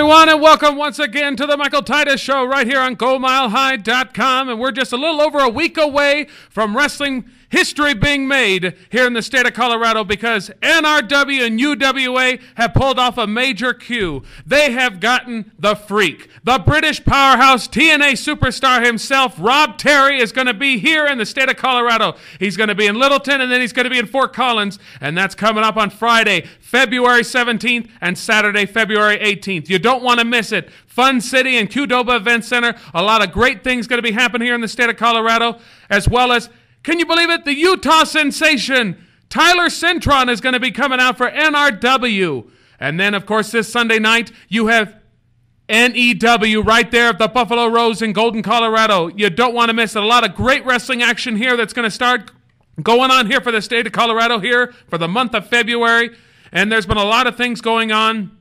everyone, and welcome once again to the Michael Titus Show right here on GoMileHigh.com. And we're just a little over a week away from wrestling history being made here in the state of Colorado because NRW and UWA have pulled off a major coup. They have gotten the Freak. The British powerhouse TNA superstar himself, Rob Terry, is going to be here in the state of Colorado. He's going to be in Littleton, and then he's going to be in Fort Collins, and that's coming up on Friday, February 17th, and Saturday, February 18th. You don't want to miss it. Fun City and Qdoba Event Center. A lot of great things going to be happening here in the state of Colorado, as well as, can you believe it, the Utah sensation Tyler Centron is going to be coming out for NRW. And then, of course, this Sunday night, you have NEW right there at the Buffalo Rose in Golden, Colorado. You don't want to miss it. A lot of great wrestling action here that's going to start going on here for the state of Colorado here for the month of February. And there's been a lot of things going on.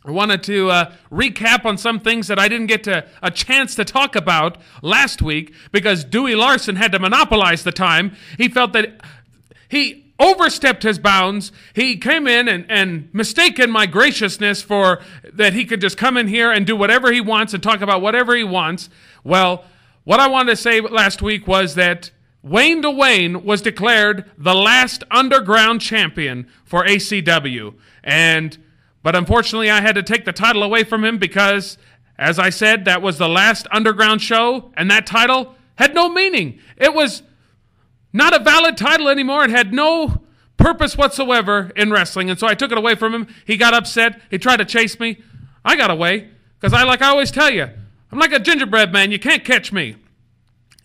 I wanted to recap on some things that I didn't get a chance to talk about last week because Dewey Larson had to monopolize the time. He felt that he overstepped his bounds. He came in and mistaken my graciousness for that he could just come in here and do whatever he wants and talk about whatever he wants. Well, what I wanted to say last week was that Wayne DeWayne was declared the last underground champion for ACW. But unfortunately, I had to take the title away from him because, as I said, that was the last underground show, and that title had no meaning. It was not a valid title anymore. It had no purpose whatsoever in wrestling, and so I took it away from him. He got upset. He tried to chase me. I got away because I always tell you, I'm like a gingerbread man. You can't catch me.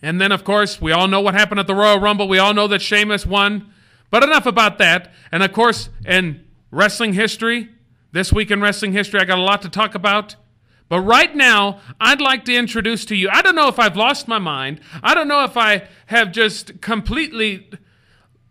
And then, of course, we all know what happened at the Royal Rumble. We all know that Sheamus won. But enough about that. And, of course, in wrestling history, this week in wrestling history, I got a lot to talk about. But right now, I'd like to introduce to you, I don't know if I've lost my mind. I don't know if I have just completely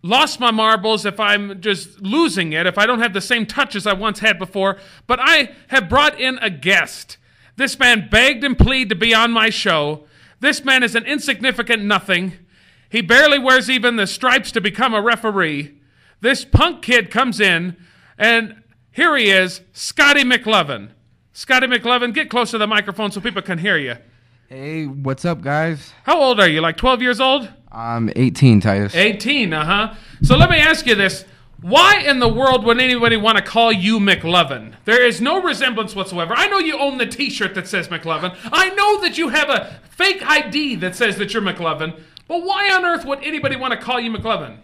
lost my marbles, if I'm just losing it, if I don't have the same touch as I once had before. But I have brought in a guest. This man begged and pleaded to be on my show. This man is an insignificant nothing. He barely wears even the stripes to become a referee. This punk kid comes in, and here he is, Scotty McLovin. Scotty McLovin, get close to the microphone so people can hear you. Hey, what's up, guys? How old are you, like 12 years old? I'm 18, Titus. 18, uh-huh. So let me ask you this. Why in the world would anybody want to call you McLovin? There is no resemblance whatsoever. I know you own the T-shirt that says McLovin. I know that you have a fake ID that says that you're McLovin. But why on earth would anybody want to call you McLovin?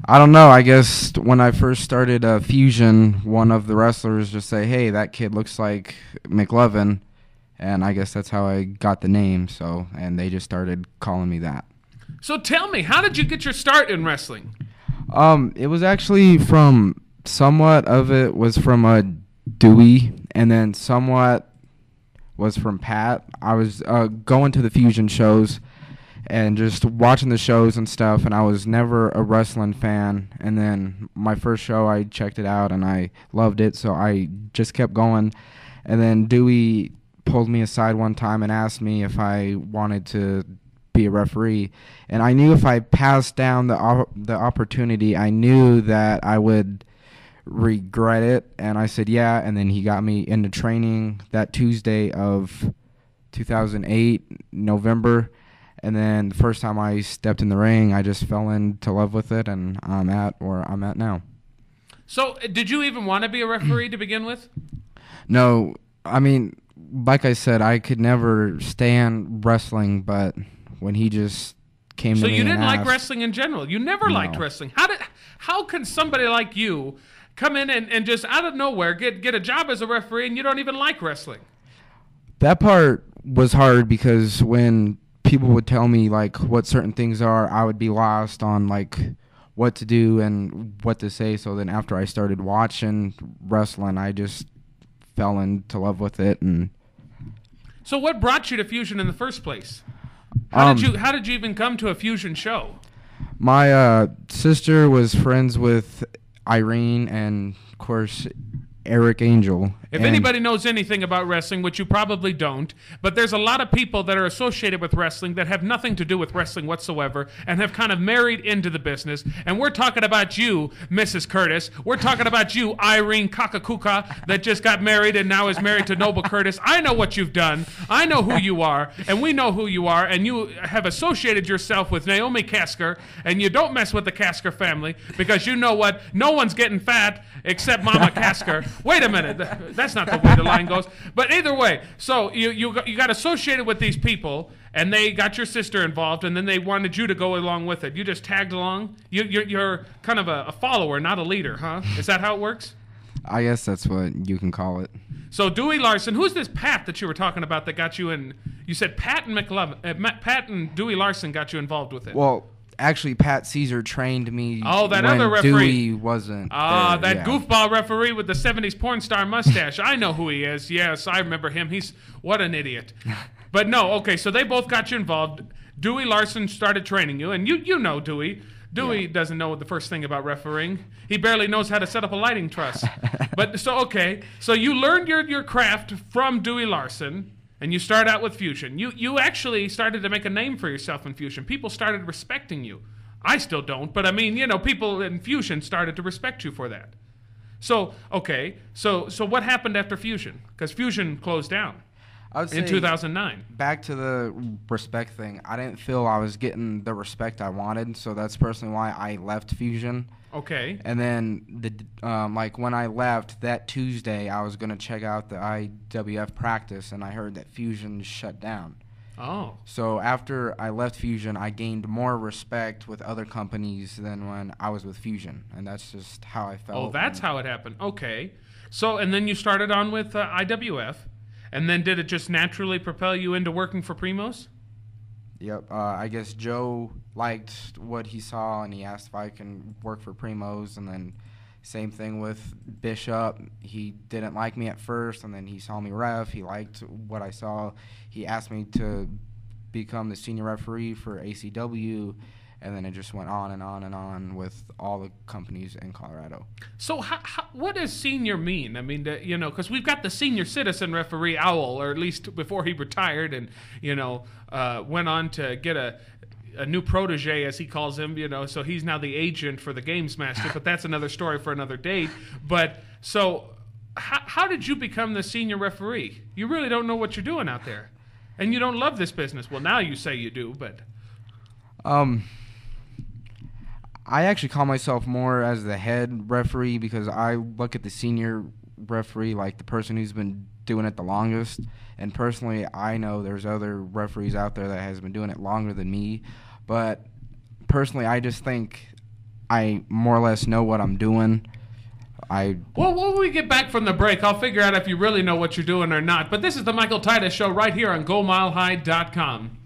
I don't know. I guess when I first started Fusion, one of the wrestlers just say, hey, that kid looks like McLovin. And I guess that's how I got the name. And they just started calling me that. So tell me, how did you get your start in wrestling? It was actually from, somewhat of it was from Dewey, and then somewhat was from Pat. I was going to the Fusion shows and just watching the shows and stuff, and I was never a wrestling fan. And then my first show, I checked it out, and I loved it, so I just kept going. And then Dewey pulled me aside one time and asked me if I wanted to be a referee. And I knew if I passed down the opportunity, I knew that I would regret it. And I said, yeah, and then he got me into training that Tuesday of 2008, November. And then the first time I stepped in the ring, I just fell into love with it, and I'm at where I'm at now. So did you even want to be a referee to begin with? No. I mean, like I said, I could never stand wrestling, but when he just came to me and asked... So you didn't like wrestling in general? You never liked wrestling? How can somebody like you come in and just out of nowhere get a job as a referee and you don't even like wrestling? That part was hard because when people would tell me like what certain things are, I would be lost on like what to do and what to say. So then after I started watching wrestling, I just fell into love with it. And so what brought you to Fusion in the first place? How did you even come to a Fusion show? My sister was friends with Irene and, of course, Eric Angel, If anybody knows anything about wrestling, which you probably don't, but there's a lot of people that are associated with wrestling that have nothing to do with wrestling whatsoever and have kind of married into the business. And we're talking about you, Mrs. Curtis. We're talking about you, Irene Kakakuka, that just got married and now is married to Noble Curtis. I know what you've done. I know who you are, and we know who you are, and you have associated yourself with Naomi Casker, and you don't mess with the Casker family because you know what? No one's getting fat except Mama Casker. Wait a minute. That's not the way the line goes. But either way, so you got associated with these people, and they got your sister involved, and then they wanted you to go along with it. You just tagged along? You're kind of a follower, not a leader, huh? Is that how it works? I guess that's what you can call it. So Dewey Larson, who's this Pat that you were talking about that got you in? You said Pat and McLovin. Pat and Dewey Larson got you involved with it. Well, actually, Pat Caesar trained me. Oh, that when other referee. Dewey wasn't. That there, yeah. goofball referee with the 70s porn star mustache. I know who he is. Yes, I remember him. What an idiot. But no, okay, so they both got you involved. Dewey Larson started training you, and you know Dewey. Dewey doesn't know the first thing about refereeing. He barely knows how to set up a lighting truss. But so, okay, so you learned your craft from Dewey Larson. And you start out with Fusion. You actually started to make a name for yourself in Fusion. People started respecting you. I still don't, but I mean, people in Fusion started to respect you for that. So, okay, so what happened after Fusion? Because Fusion closed down in 2009. Back to the respect thing. I didn't feel I was getting the respect I wanted, so that's personally why I left Fusion. Okay. And then when I left that Tuesday, I was gonna check out the IWF practice, and I heard that Fusion shut down. Oh. So after I left Fusion, I gained more respect with other companies than when I was with Fusion, and that's just how I felt. Oh, that's how it happened. Okay. So and then you started on with IWF, and then did it just naturally propel you into working for Primos? Yep. I guess Joe liked what he saw, and he asked if I can work for Primos, and then same thing with Bishop. He didn't like me at first, and then he saw me ref. He liked what I saw. He asked me to become the senior referee for ACW, and then it just went on and on and on with all the companies in Colorado. So what does senior mean? I mean, because we've got the senior citizen referee Owl, or at least before he retired and, went on to get a new protege, as he calls him, so he's now the agent for the Games Master, but that's another story for another date. But so how did you become the senior referee? You really don't know what you're doing out there, and you don't love this business. Well, now you say you do, but... I actually call myself more as the head referee because I look at the senior referee like the person who's been doing it the longest. And personally, I know there's other referees out there that has been doing it longer than me. But personally, I just think I more or less know what I'm doing. Well, when we get back from the break, I'll figure out if you really know what you're doing or not. But this is the Michael Titus Show right here on GoMileHigh.com.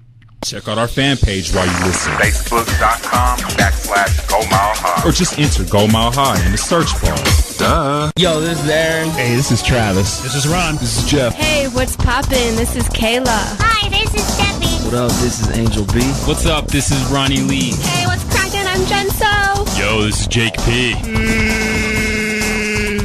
Check out our fan page while you listen. Facebook.com/GoMileHigh. Or just enter Go Mile High in the search bar. Duh. Yo, this is Aaron. Hey, this is Travis. This is Ron. This is Jeff. Hey, what's poppin'? This is Kayla. Hi, this is Debbie. What up? This is Angel B. What's up? This is Ronnie Lee. Hey, what's crackin'? I'm Jen So. Yo, this is Jake P.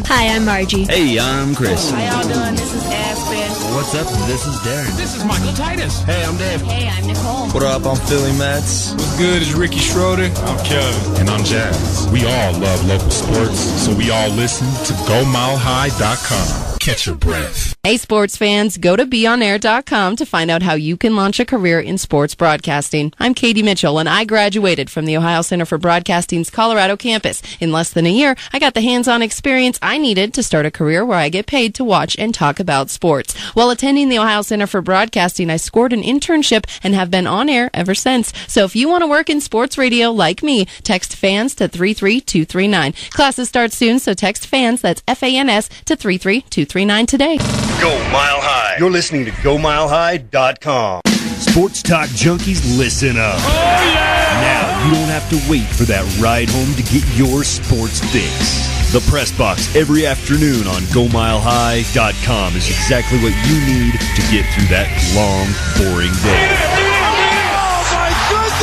Hi, I'm Margie. Hey, I'm Chris. How y'all doing? This is Aspen. What's up? This is Darren. This is Michael Titus. Hey, I'm Dave. Hey, I'm Nicole. What up? I'm Philly Mets. What's good? It's Ricky Schroeder. I'm Kevin. And I'm Jazz. We all love local sports, so we all listen to GoMileHigh.com. Catch your breath. Hey, sports fans, go to beonair.com to find out how you can launch a career in sports broadcasting. I'm Katie Mitchell, and I graduated from the Ohio Center for Broadcasting's Colorado campus. In less than a year, I got the hands-on experience I needed to start a career where I get paid to watch and talk about sports. While attending the Ohio Center for Broadcasting, I scored an internship and have been on air ever since. So if you want to work in sports radio like me, text FANS to 33239. Classes start soon, so text FANS, that's FANS, to 33239 today. Go Mile High. You're listening to GoMileHigh.com. Sports talk junkies, listen up. Oh, yeah! Now you don't have to wait for that ride home to get your sports fix. The Press Box every afternoon on GoMileHigh.com is exactly what you need to get through that long, boring day.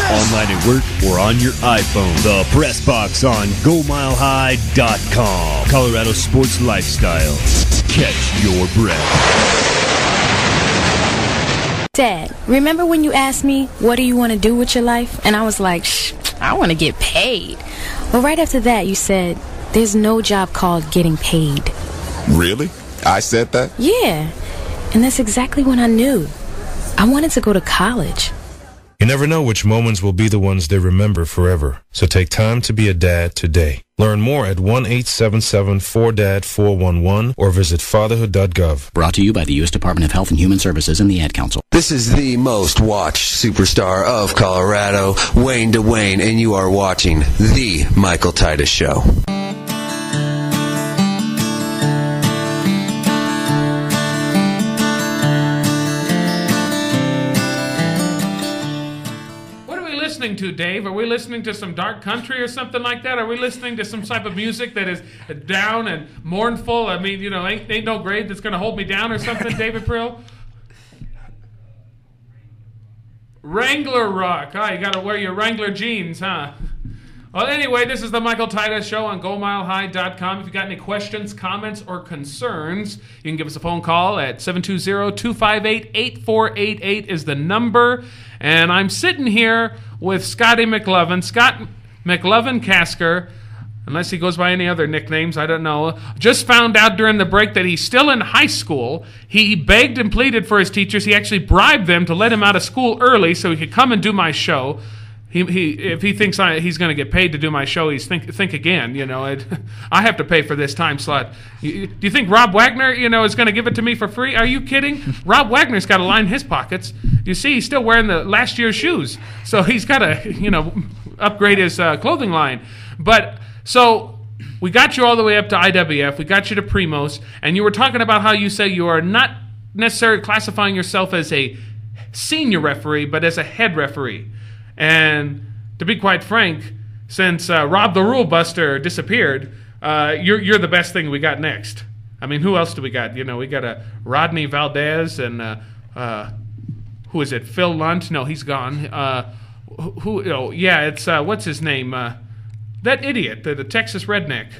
Online at work or on your iPhone. The Press Box on GoMileHigh.com. Colorado sports lifestyle. catch your breath. Dad, remember when you asked me, what do you want to do with your life? And I was like, I want to get paid. Well, right after that, you said, there's no job called getting paid. Really? I said that? Yeah. And that's exactly when I knew. I wanted to go to college. You never know which moments will be the ones they remember forever. So take time to be a dad today. Learn more at 1-877-4DAD-411 or visit fatherhood.gov. Brought to you by the U.S. Department of Health and Human Services and the Ad Council. This is the most watched superstar of Colorado, Wayne DeWayne, and you are watching The Michael Titus Show. To Dave? Are we listening to some dark country or something like that? Are we listening to some type of music that is down and mournful? I mean, ain't no grade that's going to hold me down or something, David Prill? Wrangler rock. You got to wear your Wrangler jeans, huh? Well, anyway, this is the Michael Titus Show on GoMileHigh.com. If you got any questions, comments, or concerns, you can give us a phone call at 720-258-8488 is the number. And I'm sitting here with Scotty McLovin. Scott McLovin Casker, unless he goes by any other nicknames, I don't know. Just found out during the break that he's still in high school. He begged and pleaded for his teachers. He actually bribed them to let him out of school early so he could come and do my show. If he thinks he's going to get paid to do my show, he's think again. I have to pay for this time slot. Do you think Rob Wagner, is going to give it to me for free? Are you kidding? Rob Wagner's got to line his pockets. You see, he's still wearing the last year's shoes, so he's got to, upgrade his clothing line. But so we got you all the way up to IWF. We got you to Primos, and you were talking about how you say you are not necessarily classifying yourself as a senior referee, but as a head referee. And to be quite frank, since Rob the Rule Buster disappeared, you're the best thing we got next. I mean, who else do we got? We got a Rodney Valdez and who is it? Phil Lunt? No, he's gone. It's what's his name? That idiot, the Texas redneck.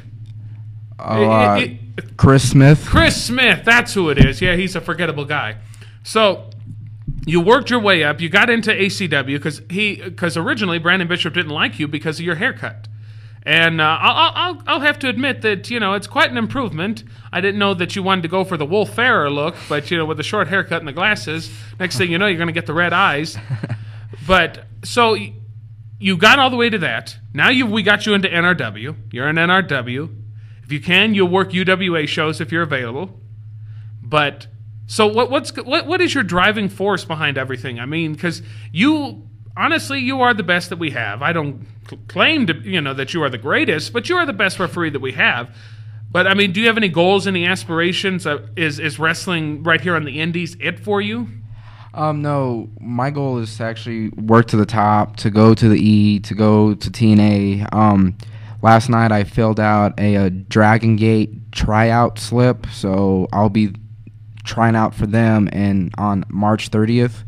Chris Smith. Chris Smith, that's who it is. Yeah, he's a forgettable guy. So you worked your way up. You got into ACW because originally Brandon Bishop didn't like you because of your haircut. And I'll have to admit that it's quite an improvement. I didn't know that you wanted to go for the Wolf Ferrer look, but with the short haircut and the glasses, next thing you know, you're going to get the red eyes. But so you got all the way to that. Now we got you into NRW. You're in NRW. If you can, you'll work UWA shows if you're available. But so what is your driving force behind everything? I mean, because honestly, you are the best that we have. I don't claim to, that you are the greatest, but you are the best referee that we have. But I mean, do you have any goals, any aspirations? Is wrestling right here on the Indies it for you? No, my goal is to actually work to the top, to go to the E, to go to TNA. Last night I filled out a Dragon Gate tryout slip, so I'll be trying out for them on March 30th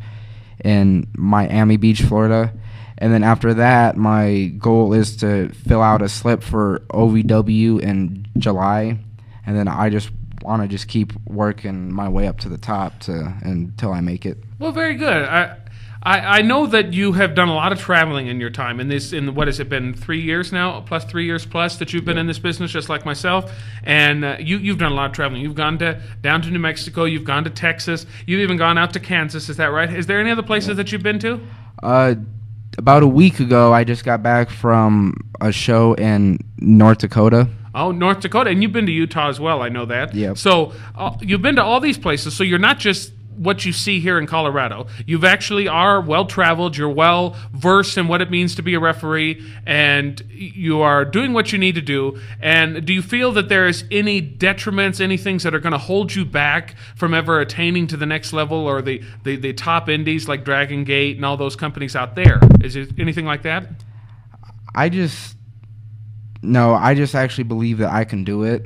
in Miami Beach, Florida. And then after that, my goal is to fill out a slip for OVW in July. And then I just want to keep working my way up to the top until I make it. Well, very good. I know that you have done a lot of traveling in your time. In what has it been, 3 years now, plus 3 years plus that you've been in this business, just like myself. And you've done a lot of traveling. You've gone down to New Mexico. You've gone to Texas. You've even gone out to Kansas. Is that right? Is there any other places that you've been to? About a week ago, I just got back from a show in North Dakota. Oh, North Dakota. And you've been to Utah as well. I know that. Yep. So you've been to all these places. So you're not just what you see here in Colorado. You've actually are well-traveled. You're well-versed in what it means to be a referee, and you are doing what you need to do. And do you feel that there's any detriments, any things that are going to hold you back from ever attaining to the next level or the top indies like Dragon Gate and all those companies out there? Is it anything like that? I just actually believe that I can do it.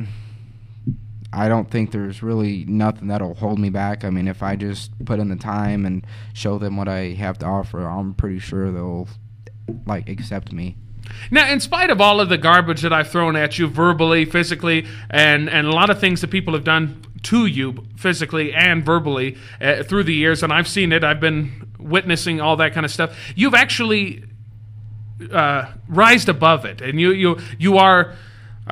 I don't think there's really nothing that'll hold me back. I mean, if I just put in the time and show them what I have to offer, I'm pretty sure they'll accept me. Now, in spite of all of the garbage that I've thrown at you verbally, physically, and a lot of things that people have done to you physically and verbally through the years, and I've seen it. I've been witnessing all that kind of stuff. You've actually rised above it, and you are.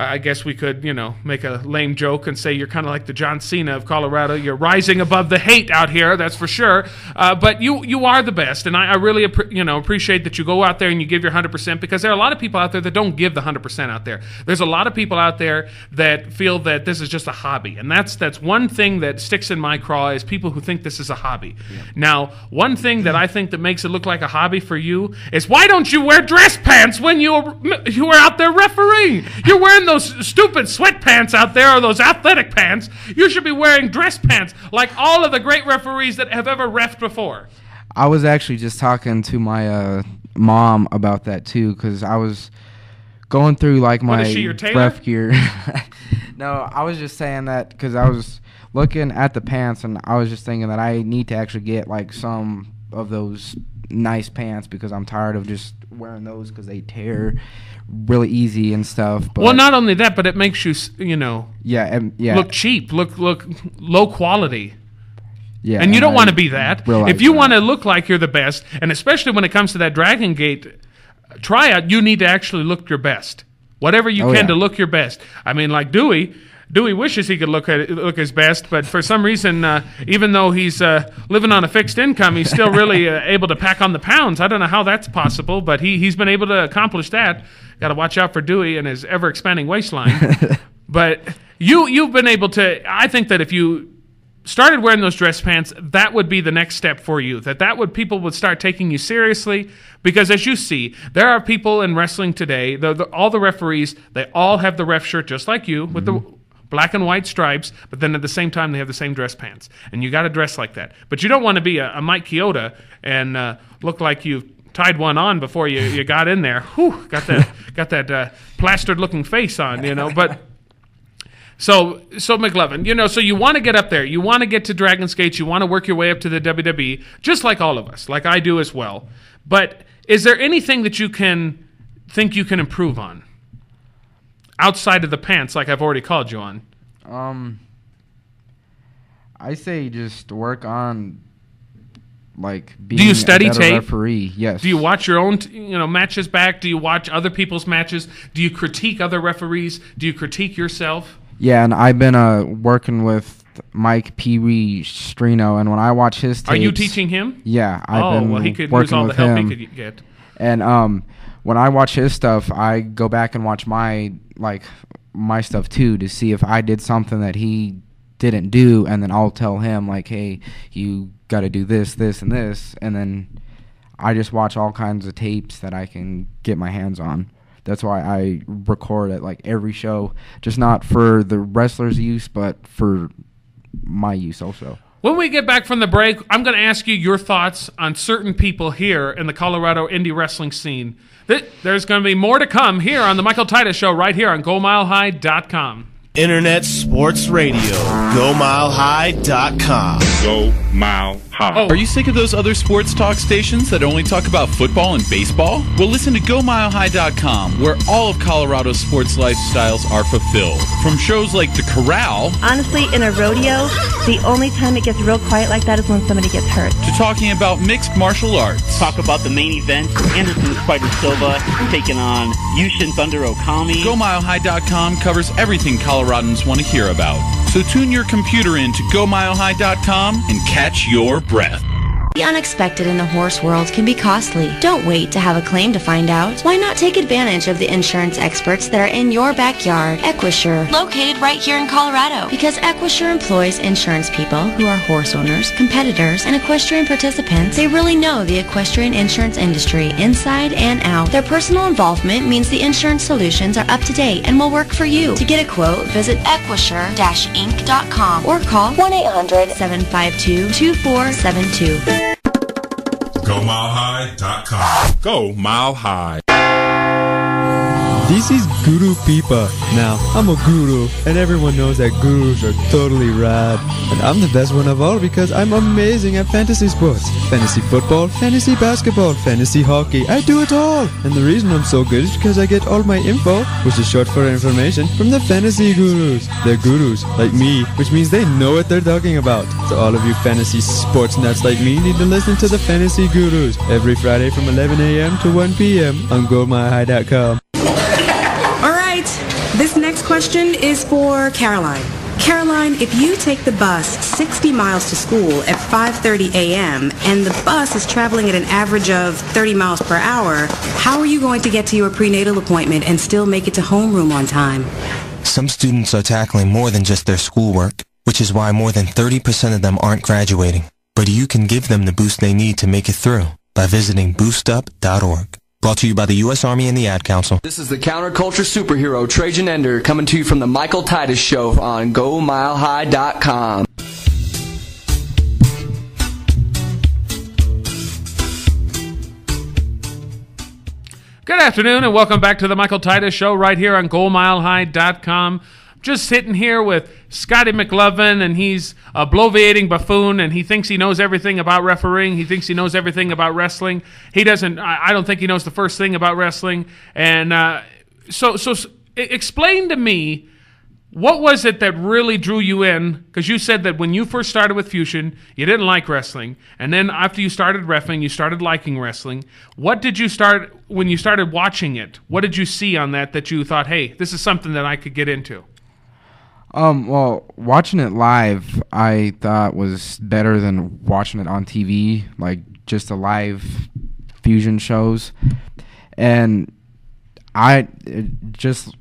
I guess we could, make a lame joke and say you're kind of like the John Cena of Colorado. You're rising above the hate out here, that's for sure. But you are the best, and I really appreciate that you go out there and you give your 100%, because there are a lot of people out there that don't give the 100% out there. There's a lot of people out there that feel that this is just a hobby, and that's one thing that sticks in my craw is people who think this is a hobby. Yeah. Now, one thing that I think that makes it look like a hobby for you is, why don't you wear dress pants when you are out there refereeing? You're wearing those stupid sweatpants out there, or those athletic pants. You should be wearing dress pants like all of the great referees that have ever reffed before. I was actually just talking to my mom about that too, because I was going through like my ref gear. No, I was just saying that because I was looking at the pants and I was just thinking that I need to actually get like some of those nice pants, because I'm tired of just wearing those because they tear really easy and stuff. But well, not only that, but it makes you, look cheap, look low quality. Yeah, and you don't want to be that. If you want to look like you're the best, and especially when it comes to that Dragon Gate tryout, you need to actually look your best. Whatever you can to look your best. I mean, like Dewey wishes he could look his best, but for some reason, even though he's living on a fixed income, he's still really able to pack on the pounds. I don't know how that's possible, but he's been able to accomplish that. Got to watch out for Dewey and his ever-expanding waistline. But you've been able to. I think that if you started wearing those dress pants, that would be the next step for you. People would start taking you seriously, because as you see, there are people in wrestling today. All the referees, they all have the ref shirt just like you with the black and white stripes, but then at the same time they have the same dress pants, and you got to dress like that. But you don't want to be a Mike Chioda and look like you tied one on before you got in there. Whew, got that plastered looking face on, But so McLovin, so you want to get up there, you want to get to Dragon's Gate, you want to work your way up to the WWE, just like all of us, like I do as well. But is there anything that you think you can improve on outside of the pants, like I've already called you on? I say just work on like being Do you study a better tape? Referee. Yes. Do you watch your own matches back? Do you watch other people's matches? Do you critique other referees? Do you critique yourself? Yeah, and I've been working with Mike Pee Wee Strino, and when I watch his tapes, are you teaching him? Yeah, I've been he could working use all with the help him. he could get. And when I watch his stuff, I go back and watch my stuff too, to see if I did something that he didn't do, and then I'll tell him like, hey, you got to do this, this, and this, and then I just watch all kinds of tapes that I can get my hands on. That's why I record at like every show, just not for the wrestlers' use, but for my use also. When we get back from the break, I'm going to ask you your thoughts on certain people here in the Colorado indie wrestling scene. There's going to be more to come here on the Michael Titus Show, right here on GoMileHigh.com. Internet Sports Radio. GoMileHigh.com. Go Mile High. Are you sick of those other sports talk stations that only talk about football and baseball? Well, listen to GoMileHigh.com, where all of Colorado's sports lifestyles are fulfilled. From shows like The Corral. Honestly, in a rodeo, the only time it gets real quiet like that is when somebody gets hurt. To talking about mixed martial arts. Talk about the main event. Anderson Spider Silva taking on Yushin Thunder Okami. GoMileHigh.com covers everything Coloradans want to hear about. So tune your computer in to GoMileHigh.com and catch your breath. The unexpected in the horse world can be costly. Don't wait to have a claim to find out. Why not take advantage of the insurance experts that are in your backyard? Equisure, located right here in Colorado. Because Equisure employs insurance people who are horse owners, competitors, and equestrian participants. They really know the equestrian insurance industry inside and out. Their personal involvement means the insurance solutions are up to date and will work for you. To get a quote, visit equisure-inc.com or call 1-800-752-2472. GoMileHigh.com. Go Mile High. This is Guru Pipa. Now, I'm a guru, and everyone knows that gurus are totally rad. And I'm the best one of all because I'm amazing at fantasy sports. Fantasy football, fantasy basketball, fantasy hockey, I do it all. And the reason I'm so good is because I get all my info, which is short for information, from the fantasy gurus. They're gurus, like me, which means they know what they're talking about. So all of you fantasy sports nuts like me need to listen to the Fantasy Gurus every Friday from 11 a.m. to 1 p.m. on GoMileHigh.com. All right, this next question is for Caroline. Caroline, if you take the bus 60 miles to school at 5:30 a.m. and the bus is traveling at an average of 30 miles per hour, how are you going to get to your prenatal appointment and still make it to homeroom on time? Some students are tackling more than just their schoolwork, which is why more than 30% of them aren't graduating. But you can give them the boost they need to make it through by visiting boostup.org. Brought to you by the U.S. Army and the Ad Council. This is the counterculture superhero Trajan Ender coming to you from the Michael Titus Show on GoMileHigh.com. Good afternoon and welcome back to the Michael Titus Show right here on GoMileHigh.com. Just sitting here with Scotty McLovin, and he's a bloviating buffoon, and he thinks he knows everything about refereeing. He thinks he knows everything about wrestling. He doesn't. I don't think he knows the first thing about wrestling. And so explain to me, what was it that really drew you in? Because you said that when you first started with Fusion, you didn't like wrestling, and then after you started wrestling, you started liking wrestling. What did you start when you started watching it? What did you see on that you thought, hey, this is something that I could get into? Well, watching it live, I thought was better than watching it on TV, like just the live Fusion shows. And just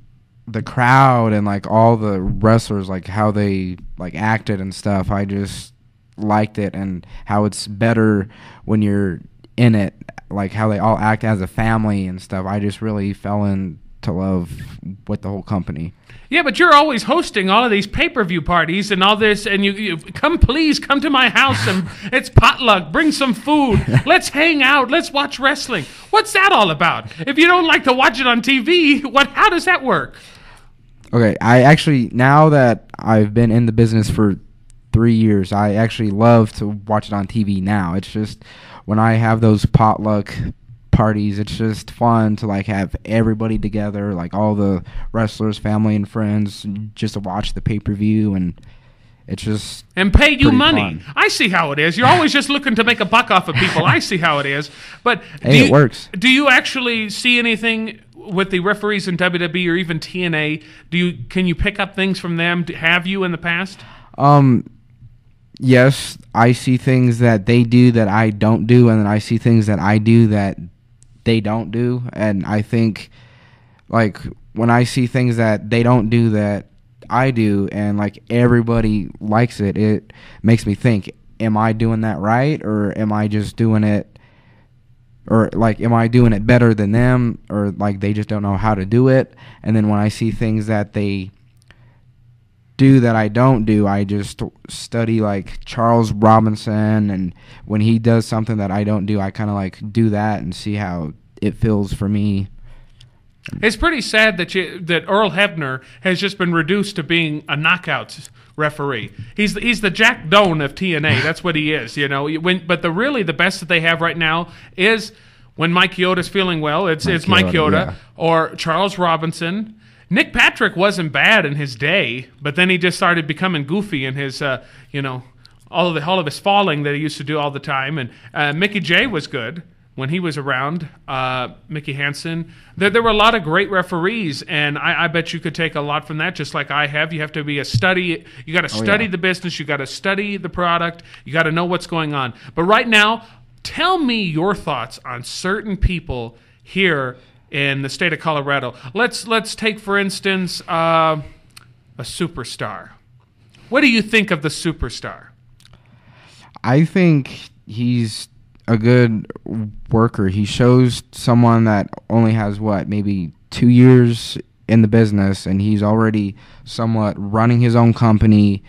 the crowd and like all the wrestlers, like how they like acted and stuff, I just liked it, and how it's better when you're in it, like how they all act as a family and stuff. I just really fell into love with the whole company. Yeah, but you're always hosting all of these pay-per-view parties and all this, and you please come to my house, and it's potluck, bring some food, let's hang out, let's watch wrestling. What's that all about? If you don't like to watch it on TV, how does that work? Okay, I actually, now that I've been in the business for 3 years, I actually love to watch it on TV now. It's just, when I have those potluck parties, it's just fun to like have everybody together, like all the wrestlers, family and friends, just to watch the pay-per-view, and it's just and pay you money. Fun. I see how it is. You're always just looking to make a buck off of people. I see how it is. But hey, it works. Do you actually see anything with the referees in WWE or even TNA? Can you pick up things from them? Have you in the past? Yes, I see things that they do that I don't do, and then I see things that I do that they don't do. And I think, like, when I see things that they don't do that I do, and like everybody likes it, it makes me think, am I doing that right, or am I just doing it, or like am I doing it better than them, or like they just don't know how to do it? And then when I see things that they do that I don't do, I just study like Charles Robinson, and when he does something that I don't do, I kind of like do that and see how it feels for me. It's pretty sad that Earl Hebner has just been reduced to being a knockout referee. He's the Jack Doan of TNA. That's what he is, you know. But the best that they have right now is when Mike Chioda's feeling well. It's Mike Chioda, yeah. Or Charles Robinson. Nick Patrick wasn't bad in his day, but then he just started becoming goofy in his, all of his falling that he used to do all the time. And Mickey J was good when he was around. Mickey Hansen. There were a lot of great referees, and I bet you could take a lot from that, just like I have. You have to be you got to study the business, you got to study the product, you got to know what's going on. But right now, tell me your thoughts on certain people here in the state of Colorado. Let's take, for instance, a superstar. What do you think of the superstar? I think he's a good worker. He shows someone that only has, maybe 2 years in the business, and he's already somewhat running his own company.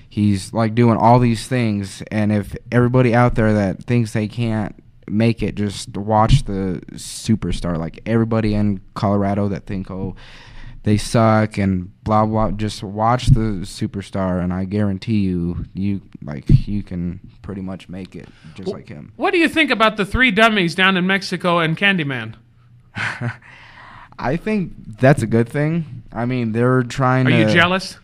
He's like doing all these things, and if everybody out there that thinks they can't make it. Just watch the superstar. Like everybody in Colorado that think, oh, they suck and blah blah. Just watch the superstar, and I guarantee you can pretty much make it just like him. What do you think about the 3 dummies down in Mexico and Candyman? I think that's a good thing. I mean, they're trying to... Are you jealous?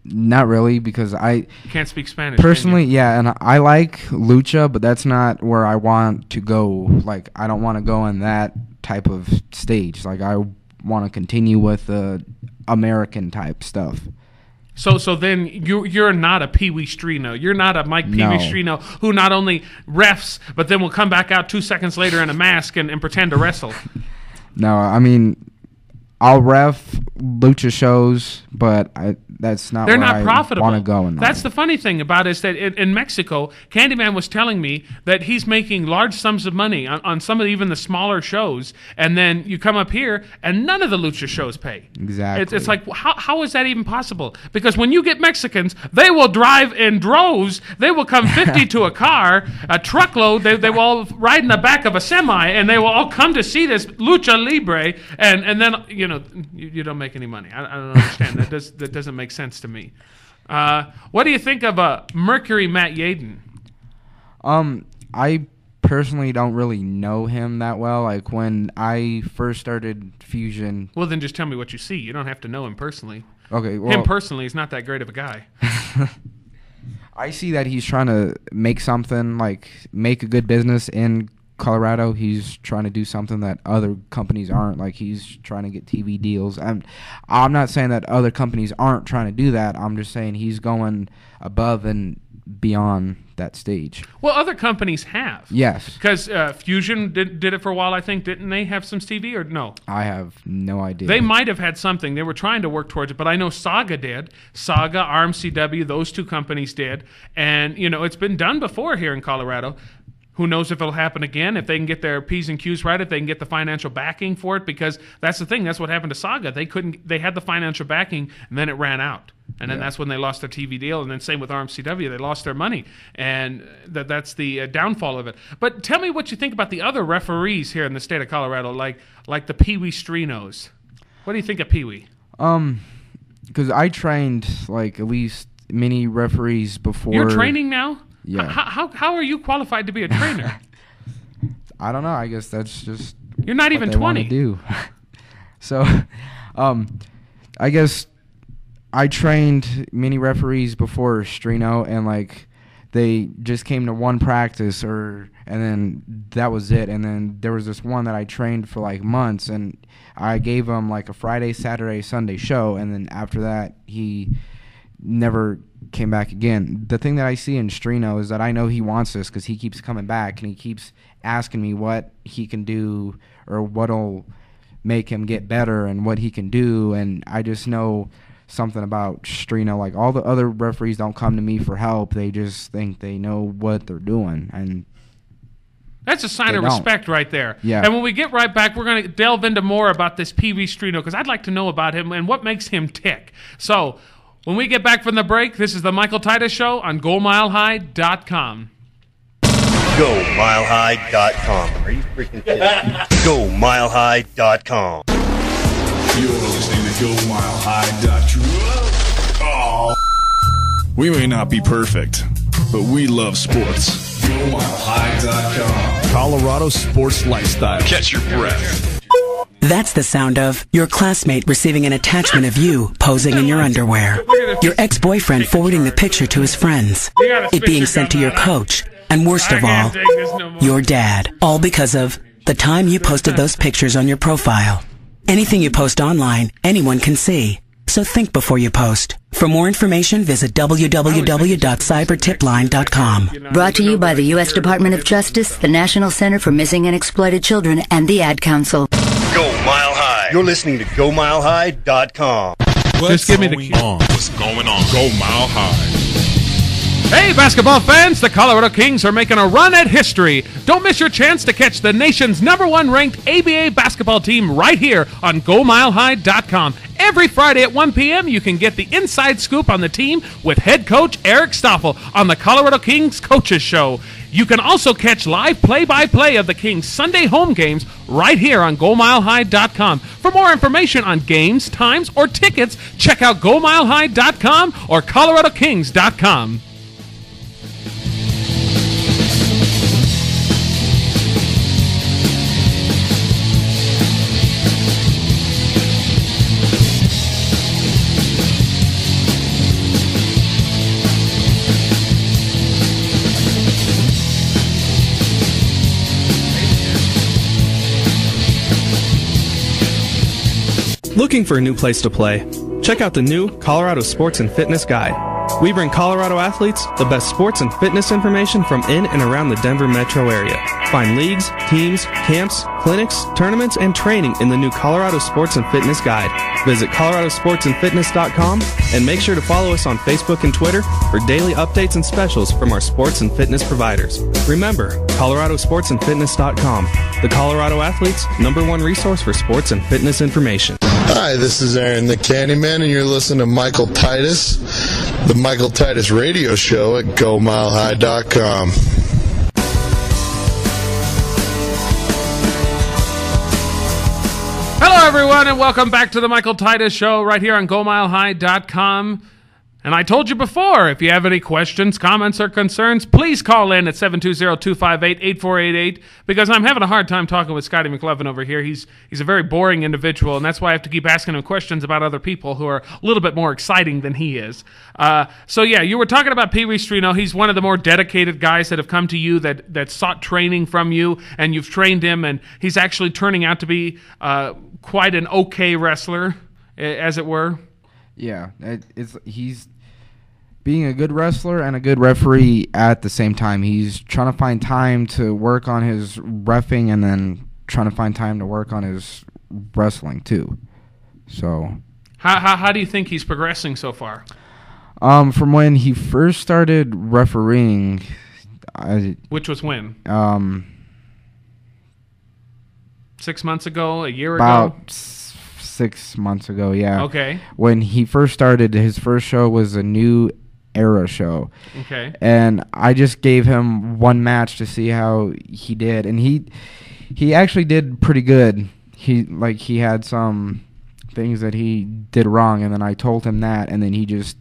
Not really, because You can't speak Spanish. personally, yeah, and I like lucha, but that's not where I want to go. Like, I don't want to go in that type of stage. Like, I want to continue with the American type stuff. So then you're not a Pee Wee Strino. You're not a Mike Pee Wee Strino who not only refs, but then will come back out 2 seconds later in a mask and pretend to wrestle. No, I mean, I'll ref lucha shows, but that's not They're where not I profitable. want to go in That's the funny thing about it is that in Mexico, Candyman was telling me that he's making large sums of money on some of even the smaller shows, and then you come up here and none of the lucha shows pay. Exactly. It's like, how is that even possible? Because when you get Mexicans, they will drive in droves. They will come 50 to a car, a truckload. They will all ride in the back of a semi, and they will all come to see this lucha libre, and then, you don't make any money. I don't understand. That doesn't make sense to me. What do you think of Mercury Matt Yaden? I personally don't really know him that well. Like, when I first started Fusion... Well, then just tell me what you see. You don't have to know him personally. Okay, well... Him personally is not that great of a guy. I see that he's trying to make something, like, make a good business in Colorado. He's trying to do something that other companies aren't. Like, he's trying to get TV deals. I'm not saying that other companies aren't trying to do that. I'm just saying he's going above and beyond that stage. Well, other companies have. Yes. Because Fusion did it for a while, I think. Didn't they have some TV or no? I have no idea. They might have had something. They were trying to work towards it, but I know Saga did. Saga, RMCW, those 2 companies did. And, it's been done before here in Colorado. Who knows if it'll happen again, if they can get their P's and Q's right, if they can get the financial backing for it, because that's the thing. That's what happened to Saga. They had the financial backing, and then it ran out. And then that's when they lost their TV deal. And then same with RMCW. They lost their money. And that's the downfall of it. But tell me what you think about the other referees here in the state of Colorado, like the Pee Wee Strinos. What do you think of Pee Wee? Because I trained, like, at least many referees before. You're training now? Yeah. How are you qualified to be a trainer? I don't know. I guess that's just... You're not even 20. Do. So, I guess I trained many referees before Strino, and, like, they just came to one practice, and then that was it. And then there was this one that I trained for, like, months, and I gave him, like, a Friday, Saturday, Sunday show, and then after that, he never came back again. The thing that I see in Strino is that I know he wants this because he keeps coming back and he keeps asking me what he can do or what'll make him get better and what he can do, and I just know something about Strino. Like, all the other referees don't come to me for help. They just think they know what they're doing, and that's a sign of respect right there. Yeah. And when we get right back, we're going to delve into more about this Pee Wee Strino because I'd like to know about him and what makes him tick. So when we get back from the break, this is the Michael Titus Show on GoMileHigh.com. GoMileHigh.com. Are you freaking kidding me? GoMileHigh.com. You're listening to GoMileHigh.com. Oh. We may not be perfect, but we love sports. GoMileHigh.com. Colorado sports lifestyle. Catch your breath. That's the sound of your classmate receiving an attachment of you posing in your underwear. Your ex-boyfriend forwarding the picture to his friends. It being sent to your coach. And worst of all, your dad. All because of the time you posted those pictures on your profile. Anything you post online, anyone can see. So think before you post. For more information, visit www.cybertipline.com. Brought to you by the U.S. Department of Justice, the National Center for Missing and Exploited Children, and the Ad Council. Go Mile High. You're listening to GoMileHigh.com. Just give me the key. What's going on? Go Mile High. Hey, basketball fans, the Colorado Kings are making a run at history. Don't miss your chance to catch the nation's #1 ranked ABA basketball team right here on GoMileHigh.com. Every Friday at 1 p.m., you can get the inside scoop on the team with head coach Eric Stoffel on the Colorado Kings Coaches Show. You can also catch live play-by-play of the Kings' Sunday home games right here on GoMileHigh.com. For more information on games, times, or tickets, check out GoMileHigh.com or ColoradoKings.com. Looking for a new place to play? Check out the new Colorado Sports and Fitness Guide. We bring Colorado athletes the best sports and fitness information from in and around the Denver metro area. Find leagues, teams, camps, clinics, tournaments, and training in the new Colorado Sports and Fitness Guide. Visit coloradosportsandfitness.com and make sure to follow us on Facebook and Twitter for daily updates and specials from our sports and fitness providers. Remember, coloradosportsandfitness.com, the Colorado athletes' #1 resource for sports and fitness information. Hi, this is Aaron the Candyman, and you're listening to Michael Titus, the Michael Titus radio show at GoMileHigh.com. Hello, everyone, and welcome back to the Michael Titus Show right here on GoMileHigh.com. And I told you before, if you have any questions, comments, or concerns, please call in at 720-258-8488, because I'm having a hard time talking with Scotty McLovin over here. He's a very boring individual, and that's why I have to keep asking him questions about other people who are a little bit more exciting than he is. So yeah, you were talking about Pee Wee Strino. He's one of the more dedicated guys that have come to you, that sought training from you, and you've trained him, and he's actually turning out to be quite an okay wrestler, as it were. Yeah, he's being a good wrestler and a good referee at the same time. He's trying to find time to work on his reffing and then trying to find time to work on his wrestling too. So, how do you think he's progressing so far? From when he first started refereeing, which was when? 6 months ago, a year ago. 6 months ago, yeah. Okay. When he first started, his first show was a New Era show. Okay. And I just gave him one match to see how he did, and he actually did pretty good. He had some things that he did wrong, and then I told him that, and then he just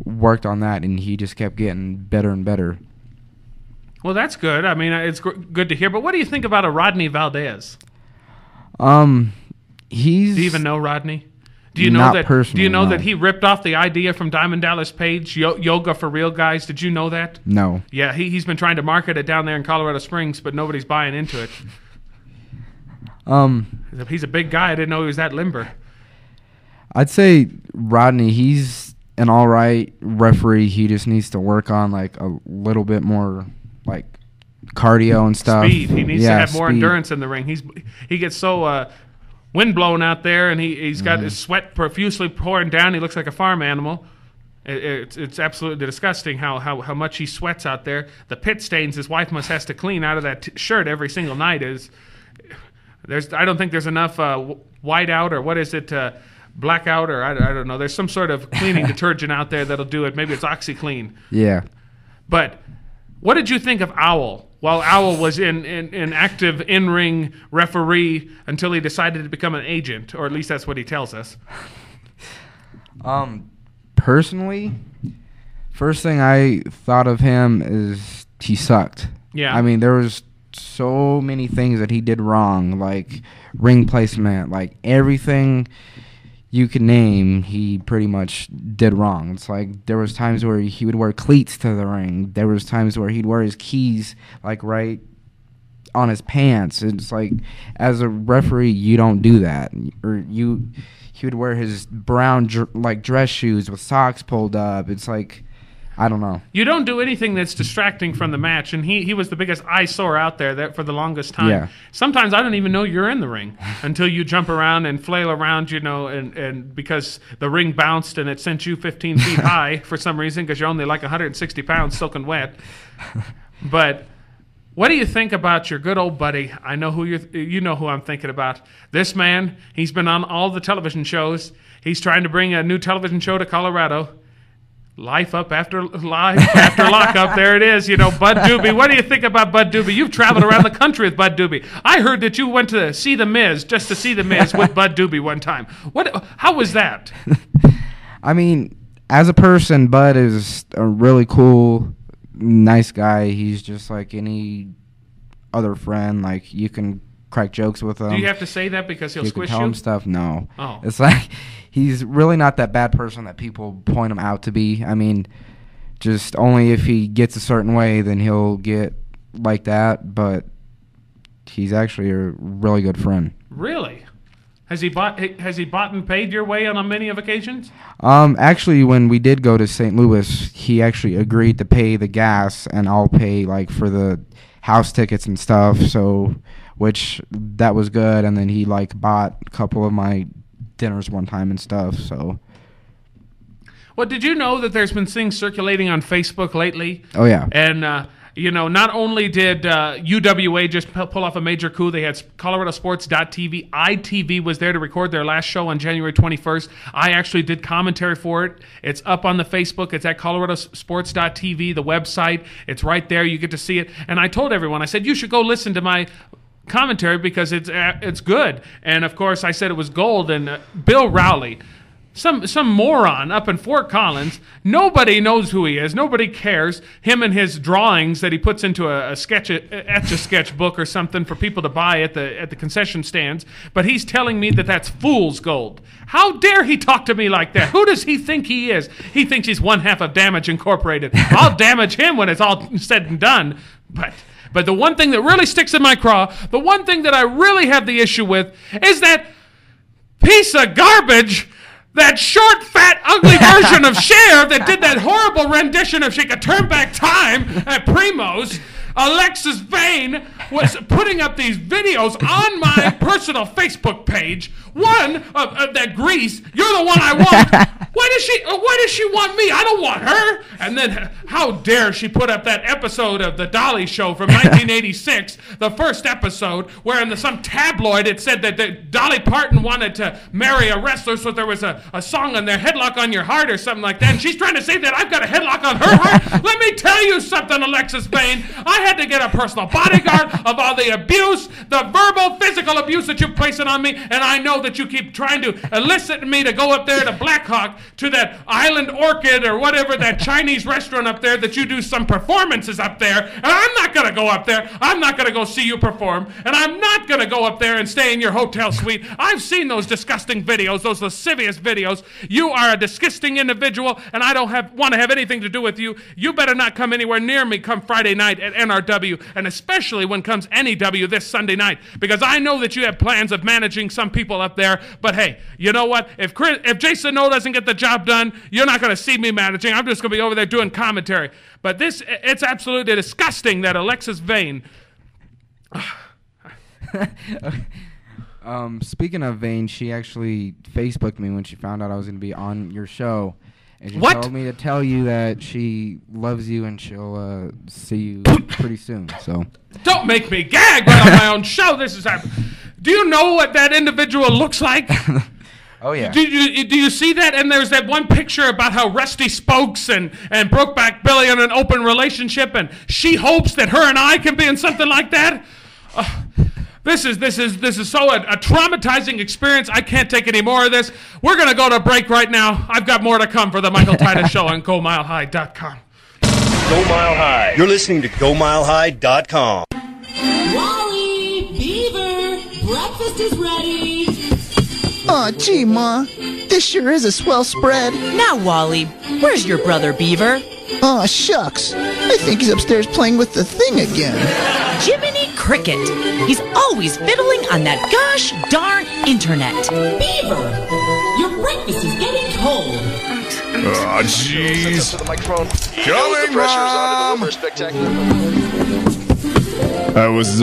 worked on that, and he just kept getting better and better. Well, that's good. I mean, it's good to hear. But what do you think about a Rodney Valdez? Do you even know Rodney? Do you know that he ripped off the idea from Diamond Dallas Page, yoga for real guys? Did you know that? No. Yeah, he's been trying to market it down there in Colorado Springs, but nobody's buying into it. He's a big guy. I didn't know he was that limber. I'd say Rodney, he's an all right referee. He just needs to work on like a little bit more like cardio and stuff. Speed. He needs to have more endurance in the ring. He gets so wind blown out there, and he's got his sweat profusely pouring down. He looks like a farm animal. It's absolutely disgusting how much he sweats out there. The pit stains his wife has to clean out of that shirt every single night. I don't think there's enough white out, or what is it, blackout, or I don't know. There's some sort of cleaning detergent out there that'll do it. Maybe it's OxyClean. Yeah. But what did you think of Owl? While Owl was in active in-ring referee until he decided to become an agent, or at least that's what he tells us. Personally, first thing I thought of him is he sucked. Yeah. I mean, there was so many things that he did wrong, like ring placement, like everything you could name, he pretty much did wrong. It's like there was times where he would wear cleats to the ring. There was times where he'd wear his keys like right on his pants. It's like, as a referee, you don't do that. Or he would wear his brown dress shoes with socks pulled up. It's like, I don't know. You don't do anything that's distracting from the match, and he was the biggest eyesore out there for the longest time. Yeah. Sometimes I don't even know you're in the ring until you jump around and flail around, and because the ring bounced and it sent you 15 feet high for some reason, because you're only like 160 pounds soaking wet. But what do you think about your good old buddy? I know you know who I'm thinking about. This man, he's been on all the television shows. He's trying to bring a new television show to Colorado. Life after lockup. There it is. You know, Bud Doobie. What do you think about Bud Doobie? You've traveled around the country with Bud Doobie. I heard that you went to see The Miz, just to see The Miz with Bud Doobie one time. How was that? I mean, as a person, Bud is a really cool, nice guy. He's just like any other friend. Like, you can crack jokes with him. Do you have to say that because he'll squish you? You can tell him stuff? No. Oh. It's like, he's really not that bad person that people point him out to be. I mean, just only if he gets a certain way, then he'll get like that. But he's actually a really good friend. Really? Has he bought and paid your way on many of occasions? Actually, when we did go to St. Louis, he actually agreed to pay the gas, and I'll pay like for the house tickets and stuff. So, which that was good. And then he like bought a couple of my dinners one time and stuff. So. Well, did you know that there's been things circulating on Facebook lately? Oh yeah. And you know, not only did UWA just pull off a major coup, they had ColoradoSports.tv. ITV was there to record their last show on January 21st. I actually did commentary for it. It's up on the Facebook. It's at ColoradoSports.tv, the website. It's right there. You get to see it. And I told everyone, I said, you should go listen to my commentary because it's good. And, of course, I said it was gold. And Bill Rowley, some moron up in Fort Collins. Nobody knows who he is. Nobody cares. Him and his drawings that he puts into a Etch-a-Sketch book or something for people to buy at the concession stands. But he's telling me that that's fool's gold. How dare he talk to me like that? Who does he think he is? He thinks he's one half of Damage Incorporated. I'll damage him when it's all said and done. But the one thing that really sticks in my craw, the one thing that I really have the issue with, is that piece of garbage, that short, fat, ugly version of Cher that did that horrible rendition of She Could Turn Back Time at Primo's. Alexis Vane was putting up these videos on my personal Facebook page. One of that Grease, you're the one I want. Why does she want me? I don't want her. And then how dare she put up that episode of The Dolly Show from 1986, the first episode, where in some tabloid it said that Dolly Parton wanted to marry a wrestler, so there was a song on there, Headlock on Your Heart or something like that. And she's trying to say that I've got a headlock on her heart. Let me tell you something, Alexis Vane. I had to get a personal bodyguard of all the abuse, the verbal, physical abuse that you're placing on me, and I know that you keep trying to elicit me to go up there to Blackhawk, to that Island Orchid or whatever, that Chinese restaurant up there, that you do some performances up there, and I'm not going to go up there. I'm not going to go see you perform, and I'm not going to go up there and stay in your hotel suite. I've seen those disgusting videos, those lascivious videos. You are a disgusting individual, and I don't want to have anything to do with you. You better not come anywhere near me come Friday night at NRW, and especially when comes NEW this Sunday night, because I know that you have plans of managing some people up there. But hey, you know what? If Jason No doesn't get the job done, you're not going to see me managing. I'm just going to be over there doing commentary. But it's absolutely disgusting that Alexis Vane. Speaking of Vane, she actually Facebooked me when she found out I was going to be on your show. And she told me to tell you that she loves you and she'll see you pretty soon. So don't make me gag right on my own show. Do you know what that individual looks like? Oh yeah. Do you see that? And there's that one picture about how Rusty Spokes and Brokeback Billy in an open relationship, and she hopes that her and I can be in something like that. This is so a traumatizing experience. I can't take any more of this. We're going to go to break right now. I've got more to come for the Michael Titus Show on GoMileHigh.com. Go Mile High. You're listening to GoMileHigh.com. Wally, Beaver, breakfast is ready. Aw, gee, Ma. This sure is a swell spread. Now, Wally, where's your brother Beaver? Aw, shucks. I think he's upstairs playing with the thing again. Jiminy Cricket. He's always fiddling on that gosh darn internet. Beaver, your breakfast is getting cold. Oh, jeez. Coming, Mom! I was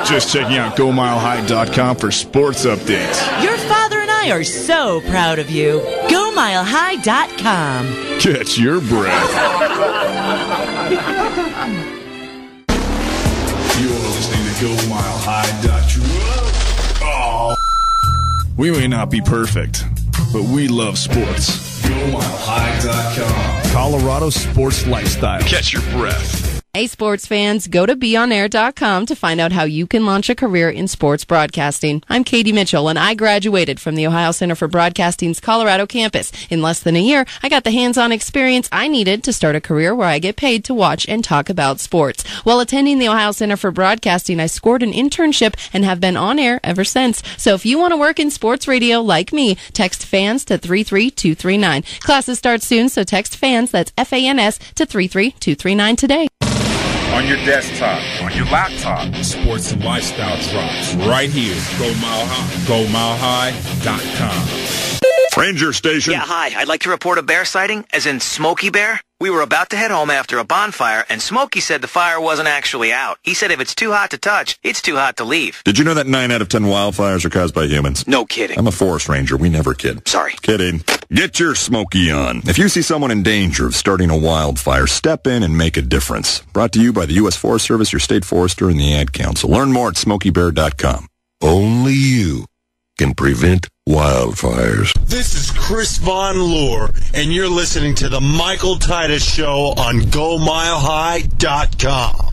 just checking out GoMileHigh.com for sports updates. Your father and I are so proud of you. GoMileHigh.com. Catch your breath. You're listening to GoMileHigh.com. Oh. We may not be perfect, but we love sports. GoMileHigh.com. Colorado Sports Lifestyle. Catch your breath. Hey, sports fans, go to beonair.com to find out how you can launch a career in sports broadcasting. I'm Katie Mitchell, and I graduated from the Ohio Center for Broadcasting's Colorado campus. In less than a year, I got the hands-on experience I needed to start a career where I get paid to watch and talk about sports. While attending the Ohio Center for Broadcasting, I scored an internship and have been on air ever since. So if you want to work in sports radio like me, text FANS to 33239. Classes start soon, so text FANS, that's FANS, to 33239 today. On your desktop, on your laptop. Sports and lifestyle drops right here. Go Mile High. GoMileHigh.com. Ranger Station. Yeah, hi. I'd like to report a bear sighting, as in Smokey Bear. We were about to head home after a bonfire, and Smokey said the fire wasn't actually out. He said if it's too hot to touch, it's too hot to leave. Did you know that 9 out of 10 wildfires are caused by humans? No kidding. I'm a forest ranger. We never kid. Sorry. Kidding. Get your Smokey on. If you see someone in danger of starting a wildfire, step in and make a difference. Brought to you by the U.S. Forest Service, your state forester, and the Ad Council. Learn more at SmokeyBear.com. Only you can prevent wildfires. This is Chris Von Lohr, and you're listening to The Michael Titus Show on GoMileHigh.com.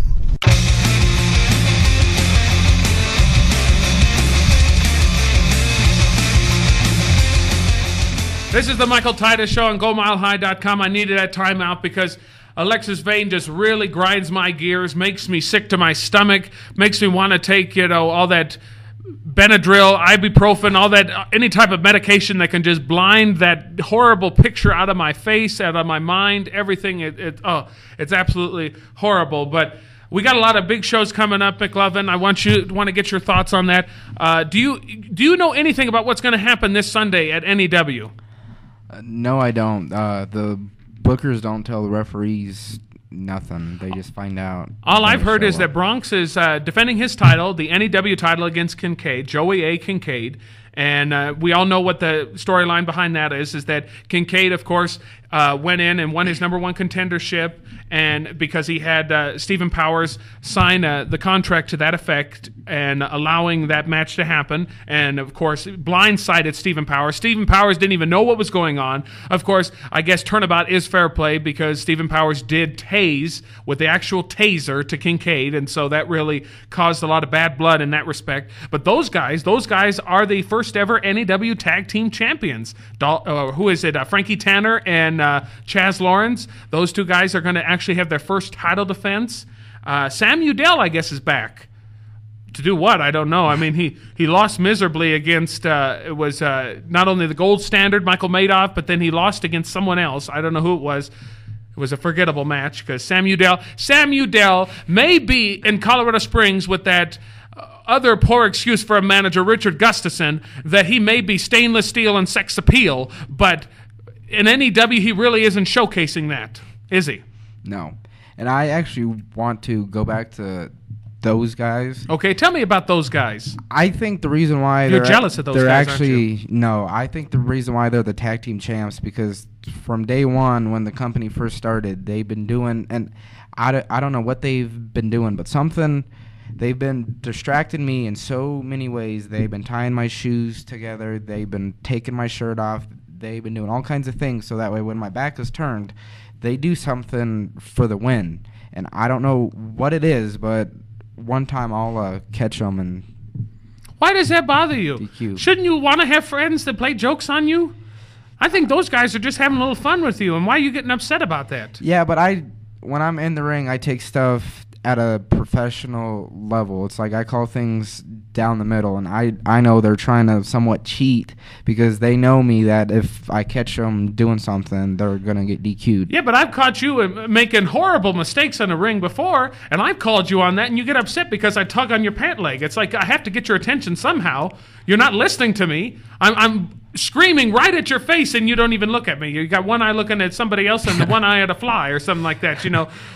This is the Michael Titus Show on GoMileHigh.com. I needed that timeout because Alexis Vane just really grinds my gears, makes me sick to my stomach, makes me want to take, all that Benadryl, ibuprofen, all that, any type of medication that can just blind that horrible picture out of my face, out of my mind, everything. It's absolutely horrible. But we got a lot of big shows coming up, McLovin. I want to get your thoughts on that. Do you know anything about what's going to happen this Sunday at NEW? No, I don't. The bookers don't tell the referees nothing. They just find out. All I've heard is that Bronx is defending his title, the NEW title, against Kincaid, Joey A. Kincaid. And we all know what the storyline behind that is that Kincaid, of course, went in and won his #1 contendership, and because he had Stephen Powers sign the contract to that effect and allowing that match to happen, and of course blindsided Stephen Powers. Stephen Powers didn't even know what was going on. Of course, I guess turnabout is fair play because Stephen Powers did tase with the actual taser to Kincaid, and so that really caused a lot of bad blood in that respect. But those guys are the first ever NEW Tag Team Champions. Who is it? Frankie Tanner and Chaz Lawrence. Those two guys are going to actually have their first title defense. Sam Udell, I guess, is back. To do what? I don't know. I mean, he lost miserably against, it was not only the gold standard, Michael Madoff, but then he lost against someone else. I don't know who it was. It was a forgettable match because Sam Udell may be in Colorado Springs with that other poor excuse for a manager, Richard Gustafson, that he may be stainless steel and sex appeal, but in NEW he really isn't showcasing that, is he? No. And I actually want to go back to those guys. Okay, tell me about those guys. I think the reason why you're jealous of those guys, aren't you? No, I think the reason why they're the tag team champs because from day one when the company first started, they've been doing, and I don't know what they've been doing, but something. They've been distracting me in so many ways. They've been tying my shoes together. They've been taking my shirt off. They've been doing all kinds of things so that way when my back is turned, they do something for the win. And I don't know what it is, but one time I'll catch them. And why does that bother you? DQ. Shouldn't you want to have friends that play jokes on you? I think those guys are just having a little fun with you. And why are you getting upset about that? Yeah, but when I'm in the ring, I take stuff at a professional level. It's like I call things down the middle, and I know they're trying to somewhat cheat because they know me that if I catch them doing something, they're going to get DQ'd. Yeah, but I've caught you making horrible mistakes in the ring before, and I've called you on that, and you get upset because I tug on your pant leg. It's like I have to get your attention somehow. You're not listening to me. I'm screaming right at your face, and you don't even look at me. You got one eye looking at somebody else and the one eye at a fly or something like that,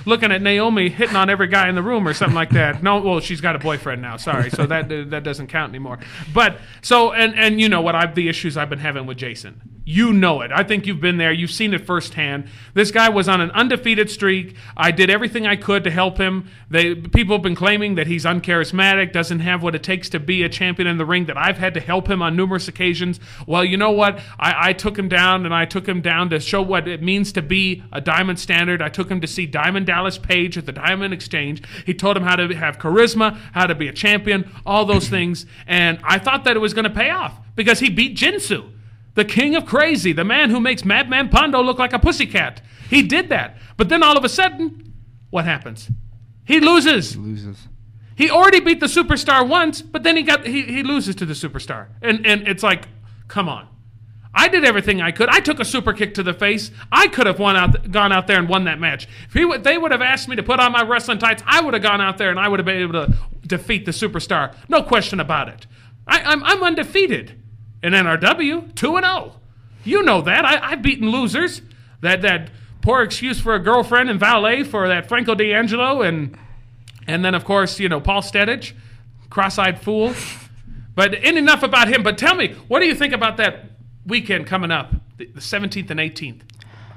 looking at Naomi hitting on every guy in the room or something like that. No, well, she's got a boyfriend now, sorry, so that doesn't count anymore. But, so, and you know what, the issues I've been having with Jason. You know it. I think you've been there. You've seen it firsthand. This guy was on an undefeated streak. I did everything I could to help him. People have been claiming that he's uncharismatic, doesn't have what it takes to be a champion in the ring, that I've had to help him on numerous occasions. Well, you know what? I took him down, and I took him down to show what it means to be a Diamond Standard. I took him to see Diamond Dallas Page at the Diamond Exchange. He told him how to have charisma, how to be a champion, all those things. And I thought that it was going to pay off because he beat Jinsu, the king of crazy, the man who makes Madman Pondo look like a pussycat. He did that. But then all of a sudden, what happens? He loses. He already beat the Superstar once, but then he loses to the Superstar. And it's like, come on. I did everything I could. I took a super kick to the face. I could have gone out there and won that match. If they would have asked me to put on my wrestling tights, I would have gone out there and I would have been able to defeat the Superstar. No question about it. I'm undefeated. In NRW, 2-0. You know that. I've beaten losers. That poor excuse for a girlfriend and valet for that Franco D'Angelo and then, of course, Paul Stedich, cross-eyed fool. But enough about him. But tell me, what do you think about that weekend coming up, the 17th and 18th,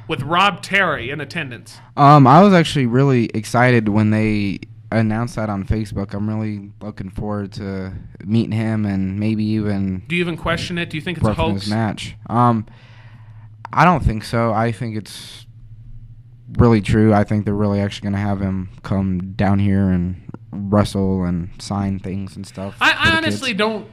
with Rob Terry in attendance? I was actually really excited when they announced that on Facebook. I'm really looking forward to meeting him and maybe even... Do you even question it? Do you think it's a hoax? His match. I don't think so. I think it's really true. I think they're really actually going to have him come down here and wrestle and sign things and stuff. I honestly don't...